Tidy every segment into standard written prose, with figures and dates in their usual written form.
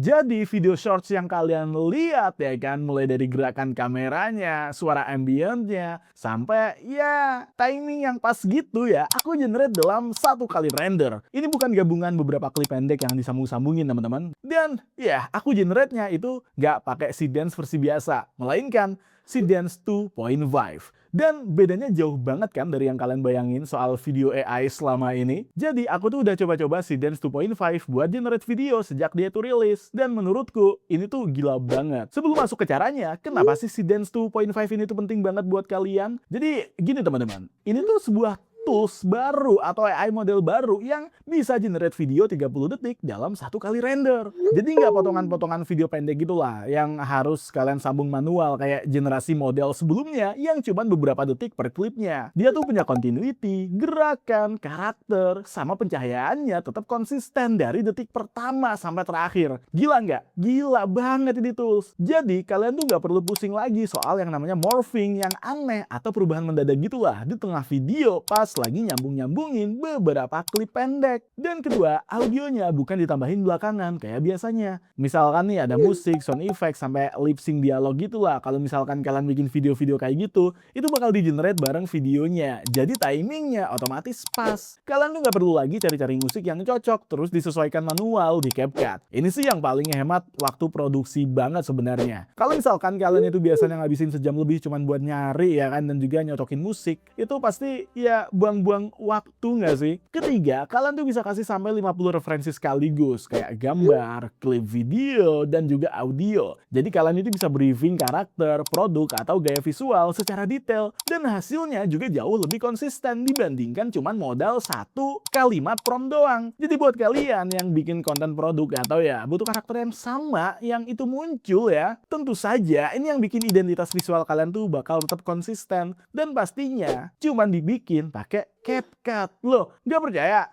Jadi video shorts yang kalian lihat ya kan, mulai dari gerakan kameranya, suara ambientnya, sampai ya timing yang pas gitu ya, aku generate dalam satu kali render. Ini bukan gabungan beberapa klip pendek yang disambung-sambungin teman-teman. Dan ya aku generate-nya itu nggak pakai Seedance versi biasa, melainkan Seedance 2.5. Dan bedanya jauh banget kan dari yang kalian bayangin soal video AI selama ini. Jadi aku tuh udah coba-coba Seedance 2.5 buat generate video sejak dia tuh rilis. Dan menurutku ini tuh gila banget. Sebelum masuk ke caranya, kenapa sih Seedance 2.5 ini tuh penting banget buat kalian? Jadi gini teman-teman, ini tuh sebuah tools baru atau AI model baru yang bisa generate video 30 detik dalam satu kali render. Jadi nggak potongan-potongan video pendek gitulah yang harus kalian sambung manual kayak generasi model sebelumnya yang cuma beberapa detik per klipnya. Dia tuh punya continuity, gerakan, karakter, sama pencahayaannya tetap konsisten dari detik pertama sampai terakhir. Gila nggak? Gila banget ini tools. Jadi kalian tuh nggak perlu pusing lagi soal yang namanya morphing yang aneh atau perubahan mendadak gitulah di tengah video pas lagi nyambung-nyambungin beberapa klip pendek. Dan kedua, audionya bukan ditambahin belakangan kayak biasanya. Misalkan nih ada musik, sound effect, sampai lip sync dialog gitulah. Kalau misalkan kalian bikin video-video kayak gitu, itu bakal di-generate bareng videonya. Jadi timingnya otomatis pas. Kalian tuh nggak perlu lagi cari-cari musik yang cocok, terus disesuaikan manual di CapCut. Ini sih yang paling hemat waktu produksi banget sebenarnya. Kalau misalkan kalian itu biasanya ngabisin sejam lebih cuman buat nyari ya kan, dan juga nyocokin musik, itu pasti ya buang-buang waktu nggak sih? Ketiga, kalian tuh bisa kasih sampai 50 referensi sekaligus, kayak gambar, klip video, dan juga audio. Jadi kalian itu bisa briefing karakter, produk, atau gaya visual secara detail, dan hasilnya juga jauh lebih konsisten dibandingkan cuman modal satu kalimat prompt doang. Jadi buat kalian yang bikin konten produk atau ya butuh karakter yang sama yang itu muncul ya, tentu saja ini yang bikin identitas visual kalian tuh bakal tetap konsisten, dan pastinya cuman dibikin pakai CapCut. Loh, nggak percaya?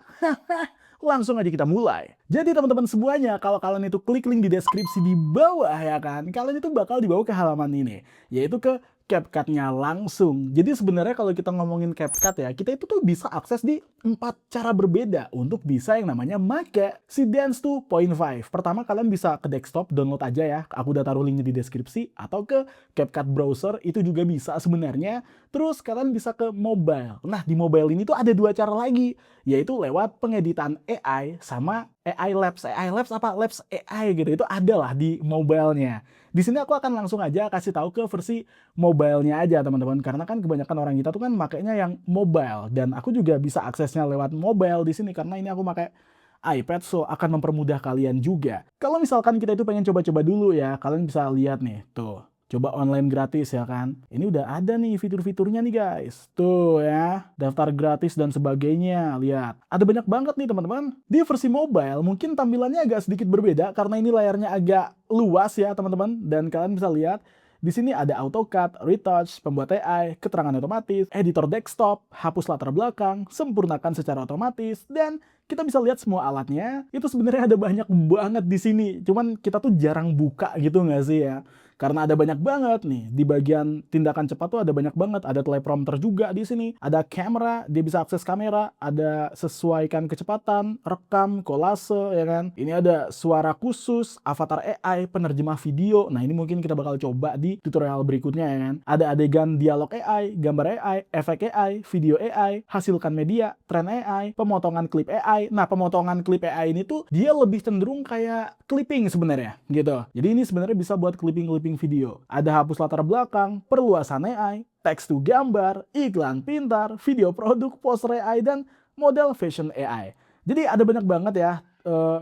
Langsung aja kita mulai. Jadi teman-teman semuanya, kalau kalian itu klik link di deskripsi di bawah ya kan, kalian itu bakal dibawa ke halaman ini, yaitu ke CapCut-nya langsung. Jadi sebenarnya kalau kita ngomongin CapCut ya, kita itu tuh bisa akses di 4 cara berbeda untuk bisa yang namanya make Seedance 2.5. Pertama, kalian bisa ke desktop, download aja ya. Aku udah taruh linknya di deskripsi. Atau ke CapCut browser, itu juga bisa sebenarnya. Terus kalian bisa ke mobile. Nah, di mobile ini tuh ada 2 cara lagi, yaitu lewat pengeditan AI sama AI Labs. AI Labs apa? Labs AI gitu. Itu adalah di mobile-nya. Di sini aku akan langsung aja kasih tahu ke versi mobile-nya aja teman-teman, karena kan kebanyakan orang kita tuh kan makainya yang mobile, dan aku juga bisa aksesnya lewat mobile di sini karena ini aku pakai iPad, so akan mempermudah kalian juga. Kalau misalkan kita itu pengen coba-coba dulu ya, kalian bisa lihat nih, tuh. Coba online gratis ya kan. Ini udah ada nih fitur-fiturnya nih guys. Tuh ya, daftar gratis dan sebagainya. Lihat, ada banyak banget nih teman-teman. Di versi mobile mungkin tampilannya agak sedikit berbeda karena ini layarnya agak luas ya teman-teman. Dan kalian bisa lihat di sini ada AutoCAD, Retouch, pembuat AI, keterangan otomatis, editor desktop, hapus latar belakang, sempurnakan secara otomatis, dan kita bisa lihat semua alatnya. Itu sebenarnya ada banyak banget di sini. Cuman kita tuh jarang buka gitu nggak sih ya? Karena ada banyak banget nih. Di bagian tindakan cepat tuh ada banyak banget. Ada teleprompter juga di sini. Ada kamera, dia bisa akses kamera. Ada sesuaikan kecepatan, rekam, kolase, ya kan. Ini ada suara khusus, avatar AI, penerjemah video. Nah ini mungkin kita bakal coba di tutorial berikutnya ya kan. Ada adegan dialog AI, gambar AI, efek AI, video AI, hasilkan media, tren AI, pemotongan klip AI. Nah pemotongan klip AI ini tuh dia lebih cenderung kayak clipping sebenarnya gitu. Jadi ini sebenarnya bisa buat clipping video. Ada hapus latar belakang, perluasan AI, teks to gambar, iklan pintar, video produk, poster AI, dan model fashion AI. Jadi ada banyak banget ya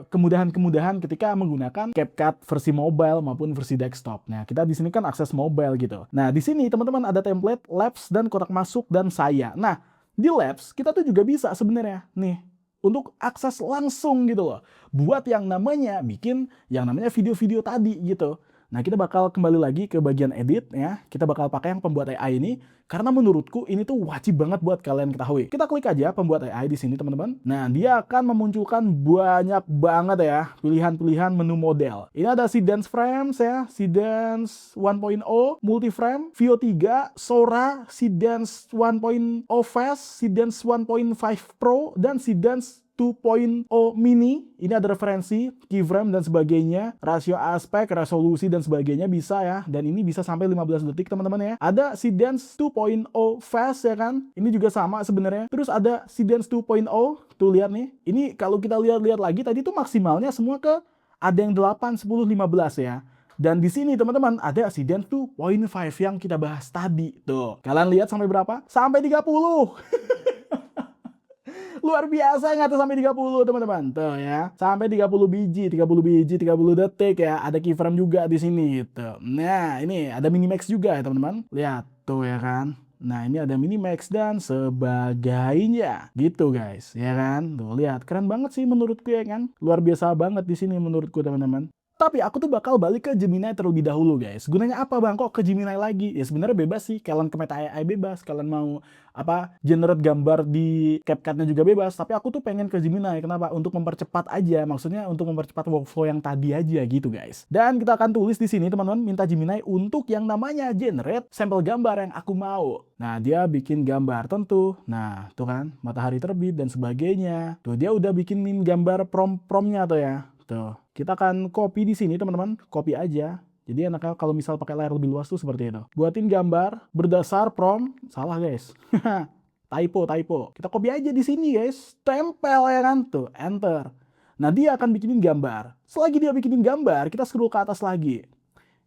kemudahan-kemudahan ketika menggunakan CapCut versi mobile maupun versi desktop. Nah, kita di sini kan akses mobile gitu. Nah, di sini teman-teman ada template, Labs, dan kotak masuk, dan saya. Nah, di Labs kita tuh juga bisa sebenarnya nih untuk akses langsung gitu loh. Buat yang namanya bikin yang namanya video-video tadi gitu. Nah, kita bakal kembali lagi ke bagian edit ya. Kita bakal pakai yang pembuat AI ini karena menurutku ini tuh wajib banget buat kalian ketahui. Kita klik aja pembuat AI di sini, teman-teman. Nah, dia akan memunculkan banyak banget ya pilihan-pilihan menu model. Ini ada Seedance Frames ya, Seedance 1.0, Multiframe, Veo 3, Sora, Seedance 1.0 Fast, Seedance 1.5 Pro, dan Seedance 2.0 mini. Ini ada referensi, keyframe dan sebagainya, rasio aspek, resolusi dan sebagainya bisa ya. Dan ini bisa sampai 15 detik teman-teman ya. Ada Seedance 2.0 fast ya kan. Ini juga sama sebenarnya. Terus ada Seedance 2.0, tuh lihat nih. Ini kalau kita lihat-lihat lagi tadi tuh maksimalnya semua ke ada yang 8, 10, 15 ya. Dan di sini teman-teman ada Seedance 2.5 yang kita bahas tadi. Tuh, kalian lihat sampai berapa? Sampai 30. Luar biasa nggak tuh sampai 30 teman-teman. Tuh ya, sampai 30 biji, 30 detik ya. Ada keyframe juga di sini gitu. Nah, ini ada minimax juga ya teman-teman. Lihat tuh ya kan. Nah, ini ada minimax dan sebagainya. Gitu guys, ya kan? Tuh lihat, keren banget sih menurutku ya kan. Luar biasa banget di sini menurutku teman-teman. Tapi aku tuh bakal balik ke Gemini terlebih dahulu guys. Gunanya apa bang? Kok ke Gemini lagi? Ya sebenarnya bebas sih. Kalian ke Meta AI bebas. Kalian mau generate gambar di CapCut-nya juga bebas. Tapi aku tuh pengen ke Gemini. Kenapa? Untuk mempercepat aja. Maksudnya untuk mempercepat workflow yang tadi aja gitu guys. Dan kita akan tulis di sini teman-teman. Minta Gemini untuk yang namanya generate sampel gambar yang aku mau. Nah dia bikin gambar tentu. Nah tuh kan matahari terbit dan sebagainya. Tuh dia udah bikinin gambar prompt-promptnya tuh ya. Tuh, kita akan copy di sini teman-teman, copy aja. Jadi enaknya kalau misal pakai layar lebih luas tuh seperti itu. Buatin gambar berdasar prompt, salah guys. typo. Kita copy aja di sini guys, tempel ya kan tuh, enter. Nah dia akan bikinin gambar. Selagi dia bikinin gambar, kita scroll ke atas lagi.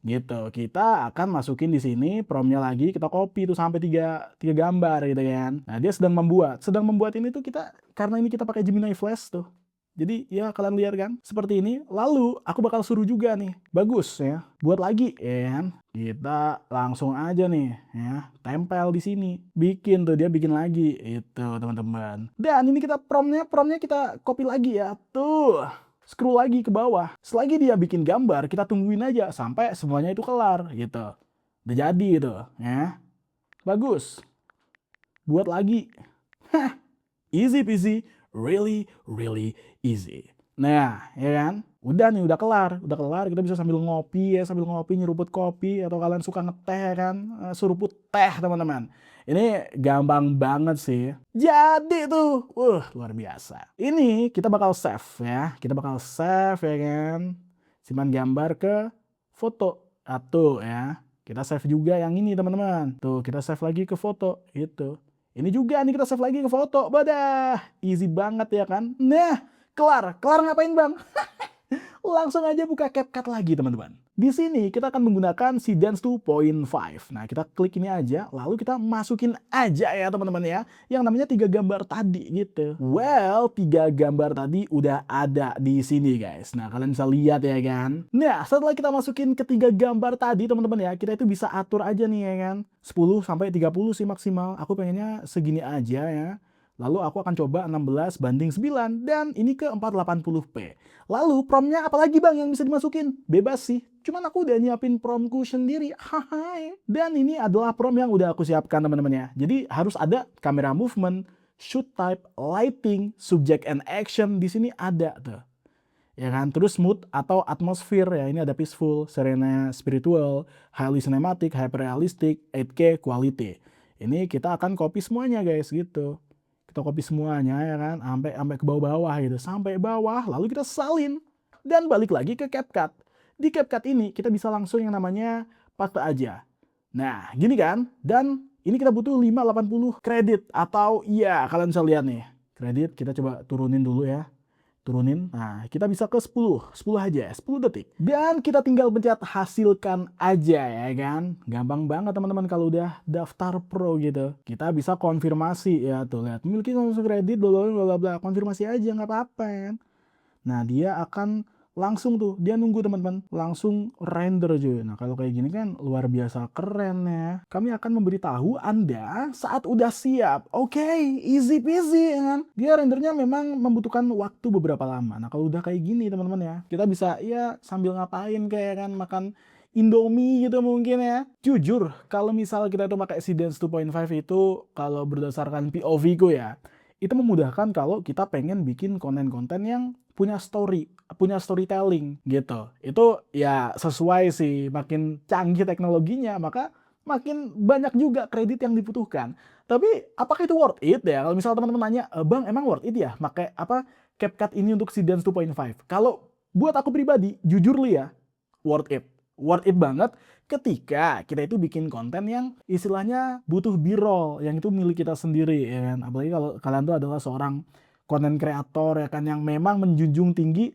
Gitu, kita akan masukin di sini promptnya lagi, kita copy tuh sampai tiga gambar gitu kan. Nah dia sedang membuat ini tuh kita karena ini kita pakai Gemini Flash tuh. Jadi ya kalian lihat kan seperti ini. Lalu aku bakal suruh juga nih, bagus ya, buat lagi ya kan. Kita langsung aja nih ya, tempel di sini, bikin tuh dia bikin lagi itu teman-teman. Dan ini kita promptnya kita copy lagi ya tuh. Scroll lagi ke bawah. Selagi dia bikin gambar, kita tungguin aja sampai semuanya itu kelar gitu. Udah jadi itu ya. Bagus. Buat lagi. Hah, easy peasy. Really easy. Nah, ya kan? Udah nih, udah kelar. Kita bisa sambil ngopi ya, nyeruput kopi atau kalian suka ngeteh ya kan, seruput teh teman-teman. Ini gampang banget sih. Jadi tuh, luar biasa. Ini kita bakal save ya. Ya kan. Simpan gambar ke foto. Tuh ya. Kita save juga yang ini teman-teman. Tuh, kita save lagi ke foto gitu. Ini juga nih kita save lagi ke foto. Badah, easy banget ya kan. Nah, kelar ngapain bang? Langsung aja buka CapCut lagi teman-teman. Di sini kita akan menggunakan Seedance 2.5. Nah kita klik ini aja, lalu kita masukin aja ya teman-teman ya, yang namanya 3 gambar tadi gitu. Well, 3 gambar tadi udah ada di sini guys. Nah kalian bisa lihat ya kan. Nah setelah kita masukin ke 3 gambar tadi teman-teman ya, kita itu bisa atur aja nih ya kan. 10 sampai 30 sih maksimal. Aku pengennya segini aja ya. Lalu aku akan coba 16:9 dan ini ke 480p. Lalu promptnya apalagi bang yang bisa dimasukin? Bebas sih. Cuman aku udah nyiapin promptku sendiri. Hai. Dan ini adalah prompt yang udah aku siapkan teman-teman ya. Jadi harus ada camera movement, shoot type, lighting, subject and action. Di sini ada tuh. Ya kan, terus mood atau atmosphere ya, ini ada peaceful, serene, spiritual, highly cinematic, hyperrealistic, 8K, quality. Ini kita akan copy semuanya guys gitu. Kita copy semuanya ya kan, sampai ke bawah-bawah gitu, sampai bawah, lalu kita salin dan balik lagi ke CapCut. Di CapCut ini kita bisa langsung yang namanya paste aja. Nah, gini kan, dan ini kita butuh 580 kredit atau iya, kalian bisa lihat nih. Kredit kita coba turunin dulu ya. Turunin, nah kita bisa ke 10 aja, 10 detik. Dan kita tinggal pencet hasilkan aja ya kan. Gampang banget teman-teman kalau udah daftar pro gitu. Kita bisa konfirmasi ya tuh, lihat miliki langsung kredit, bla bla, konfirmasi aja nggak apa-apa ya. Nah dia akan langsung tuh, dia nunggu teman-teman, langsung render cuy. Nah kalau kayak gini kan luar biasa keren ya. Kami akan memberitahu Anda saat udah siap. Oke, easy peasy ya kan. Dia rendernya memang membutuhkan waktu beberapa lama. Nah kalau udah kayak gini teman-teman ya, kita bisa ya sambil ngapain kayak kan, makan Indomie gitu mungkin ya. Jujur, kalau misal kita tuh pakai Seedance 2.5 itu, kalau berdasarkan POV ku ya, itu memudahkan kalau kita pengen bikin konten-konten yang punya storytelling gitu. Itu ya sesuai sih, makin canggih teknologinya, maka makin banyak juga kredit yang dibutuhkan. Tapi apakah itu worth it ya? Kalau misal teman-teman nanya, bang emang worth it ya pakai CapCut ini untuk si Dance 2.5. Kalau buat aku pribadi, jujur li ya, worth it. Worth it banget ketika kita itu bikin konten yang istilahnya butuh B-roll, yang itu milik kita sendiri ya kan. Apalagi kalau kalian tuh adalah seorang konten kreator ya kan, yang memang menjunjung tinggi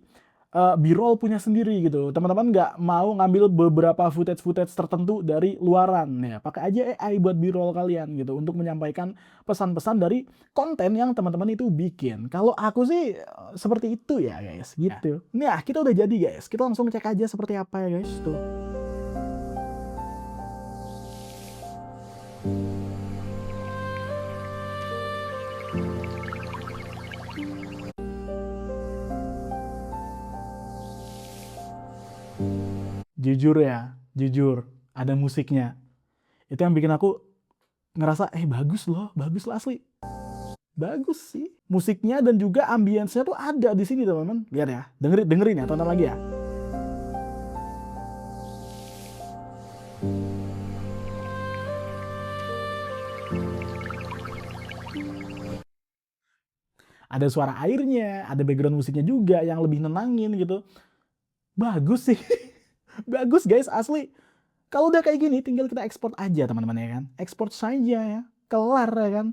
B-roll punya sendiri gitu. Teman-teman nggak mau ngambil beberapa footage-footage tertentu dari luaran ya. Pakai aja AI buat B-roll kalian gitu untuk menyampaikan pesan-pesan dari konten yang teman-teman itu bikin. Kalau aku sih seperti itu ya guys, gitu. Nah, kita udah jadi guys. Kita langsung cek aja seperti apa ya guys tuh. Jujur ya, jujur, ada musiknya. Itu yang bikin aku ngerasa, bagus loh asli. Bagus sih. Musiknya dan juga ambience-nya tuh ada di sini teman-teman. Lihat ya, dengerin ya, tonton lagi ya. Ada suara airnya, ada background musiknya juga yang lebih nenangin gitu. Bagus sih. Bagus guys, asli. Kalau udah kayak gini, tinggal kita ekspor aja teman-teman ya kan. Ekspor saja ya. Kelar ya kan.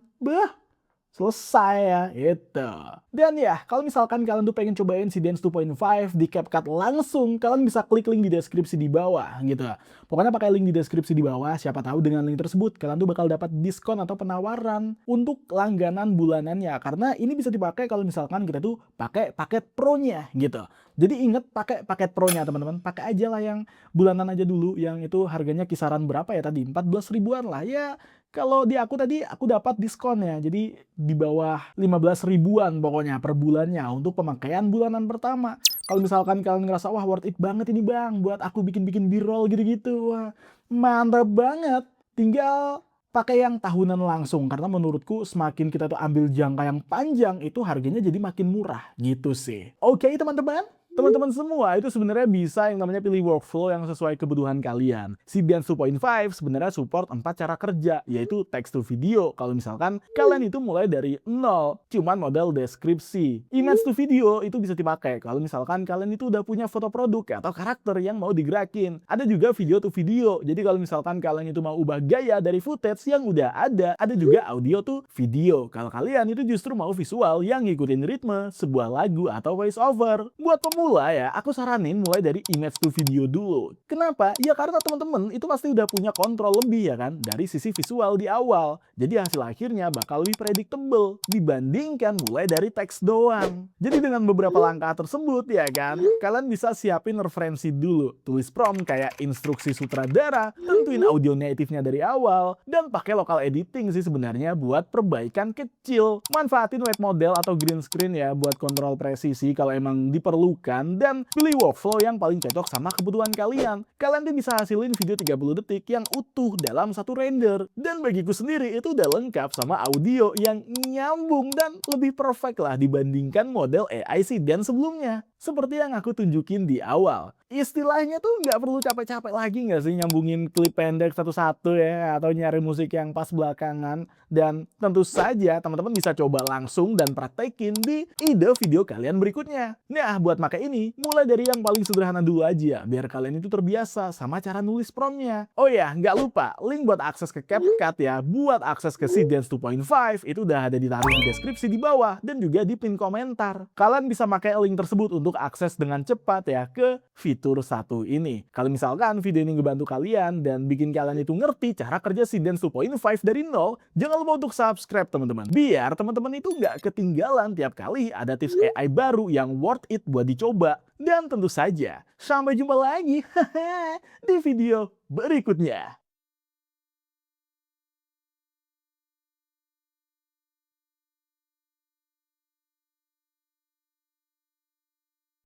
Selesai ya, itu. Dan ya, kalau misalkan kalian tuh pengen cobain si Dance 2.5 di CapCut langsung, kalian bisa klik link di deskripsi di bawah gitu. Pokoknya pakai link di deskripsi di bawah, siapa tahu dengan link tersebut kalian tuh bakal dapat diskon atau penawaran untuk langganan bulanannya. Karena ini bisa dipakai kalau misalkan kita tuh pakai paket pro-nya gitu. Jadi inget pakai paket pro-nya teman-teman, pakai aja lah yang bulanan aja dulu, yang itu harganya kisaran berapa ya tadi, 14 ribuan lah ya. Kalau di aku tadi, aku dapat diskon ya, jadi di bawah 15 ribuan pokoknya per bulannya untuk pemakaian bulanan pertama. Kalau misalkan kalian ngerasa, wah worth it banget ini bang, buat aku bikin-bikin B-roll gitu-gitu, wah mantap banget. Tinggal pakai yang tahunan langsung, karena menurutku semakin kita tuh ambil jangka yang panjang, itu harganya jadi makin murah gitu sih. Oke teman-teman? Teman-teman semua, itu sebenarnya bisa yang namanya pilih workflow yang sesuai kebutuhan kalian. Si Dance 2.5 sebenarnya support 4 cara kerja, yaitu text to video. Kalau misalkan kalian itu mulai dari nol, cuman model deskripsi. Image to video itu bisa dipakai kalau misalkan kalian itu udah punya foto produk atau karakter yang mau digerakin. Ada juga video to video, jadi kalau misalkan kalian itu mau ubah gaya dari footage yang udah ada juga audio to video. Kalau kalian itu justru mau visual yang ngikutin ritme sebuah lagu atau voice over. Buat pemula ya, aku saranin mulai dari image to video dulu. Kenapa? Ya karena teman-teman itu pasti udah punya kontrol lebih ya kan dari sisi visual di awal. Jadi hasil akhirnya bakal lebih predictable dibandingkan mulai dari teks doang. Jadi dengan beberapa langkah tersebut ya kan, kalian bisa siapin referensi dulu. Tulis prompt kayak instruksi sutradara, tentuin audio native-nya dari awal, dan pakai local editing sih sebenarnya buat perbaikan kecil. Manfaatin wet model atau green screen ya buat kontrol presisi kalau emang diperlukan, dan pilih workflow yang paling cocok sama kebutuhan kalian. Kalian tuh bisa hasilin video 30 detik yang utuh dalam satu render. Dan bagiku sendiri itu udah lengkap sama audio yang nyambung dan lebih perfect lah dibandingkan model AI si Dan sebelumnya. Seperti yang aku tunjukin di awal. Istilahnya tuh nggak perlu capek-capek lagi nggak sih nyambungin klip pendek satu-satu ya, atau nyari musik yang pas belakangan. Dan tentu saja teman-teman bisa coba langsung dan praktekin di ide video kalian berikutnya. Nah, buat pakai ini, mulai dari yang paling sederhana dulu aja, biar kalian itu terbiasa sama cara nulis promptnya. Oh ya, nggak lupa, link buat akses ke CapCut ya, buat akses ke si Dance 2.5, itu udah ada ditaruh di deskripsi di bawah, dan juga di pin komentar. Kalian bisa pakai link tersebut untuk akses dengan cepat ya ke fitur satu ini. Kalau misalkan video ini ngebantu kalian dan bikin kalian itu ngerti cara kerja si Dance 2.5 dari nol, jangan lupa untuk subscribe teman-teman. Biar teman-teman itu nggak ketinggalan tiap kali ada tips AI baru yang worth it buat dicoba. Dan tentu saja, sampai jumpa lagi di video berikutnya.